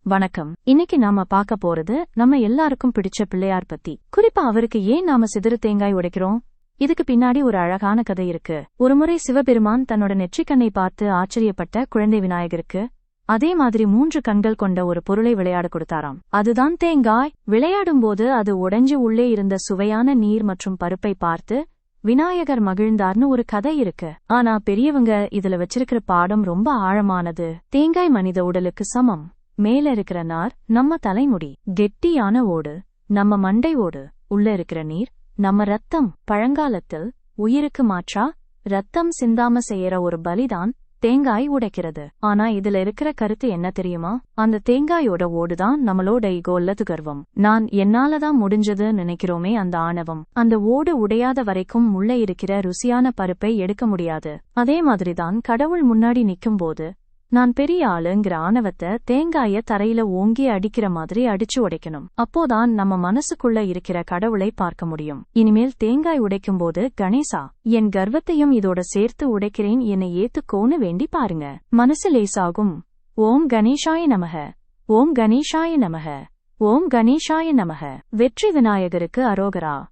வணக்கம். இன்னைக்கு நாம பார்க்க போறது நம்ம எல்லாருக்கும் பிடிச்ச பிள்ளையார் பத்தி. குறிப்பா அவருக்கு ஏன் நாம சிதறு தேங்காய் உடைக்கிறோம்? இதுக்கு பின்னாடி ஒரு அழகான கதை இருக்கு. ஒருமுறை சிவபெருமான் தன்னோட நெற்றிக்கண்ணை பார்த்து ஆச்சரியப்பட்ட குழந்தை விநாயகருக்கு அதே மாதிரி 3 கண்கள் கொண்ட ஒரு பொருளை விளையாட கொடுத்தாராம். அதுதான் தேங்காய். விளையாடும் போது அது உடைஞ்சு உள்ளே இருந்த சுவையான நீர் மற்றும் பருப்பை பார்த்து விநாயகர் மகிழ்ந்தார்னு ஒரு கதை இருக்கு. ஆனா பெரியவங்க இதுல வச்சிருக்கிற பாடம் ரொம்ப ஆழமானது. தேங்காய் மனித உடலுக்கு சமம். மேல இருக்கிற நார் நம்ம தலைமுடி, கெட்டியான ஓடு நம்ம மண்டை ஓடு, உள்ள இருக்கிற நீர் நம்ம ரத்தம். பழங்காலத்தில் உயிருக்கு மாற்றா ரத்தம் சிந்தாம செய்யற ஒரு பலிதான் தேங்காய் உடைக்கிறது. ஆனா இதுல இருக்கிற கருத்து என்ன தெரியுமா? அந்த தேங்காயோட ஓடுதான் நம்மளோட ஈகோல்லது கர்வம். நான் என்னாலதான் முடிஞ்சது நினைக்கிறோமே அந்த ஆணவம். அந்த ஓடு உடையாத வரைக்கும் உள்ள இருக்கிற ருசியான பருப்பை எடுக்க முடியாது. அதே மாதிரிதான் கடவுள் முன்னாடி நிக்கும் போது நான் பெரிய ஆளுங்கிற ஆணவத்தை தேங்காய தரையில ஓங்கி அடிக்கிற மாதிரி அடிச்சு உடைக்கணும். அப்போதான் நம்ம மனசுக்குள்ள இருக்கிற கடவுளை பார்க்க முடியும். இனிமேல் தேங்காய் உடைக்கும் போது கணேசா, என் கர்வத்தையும் இதோட சேர்த்து உடைக்கிறேன், என்னை ஏத்துக்கோன்னு வேண்டி பாருங்க. மனசு லேசாகும். ஓம் கணேஷாய நமக. ஓம் கணேஷாய நமக. ஓம் கணேஷாய நமக. வெற்றி விநாயகருக்கு அரோகரா.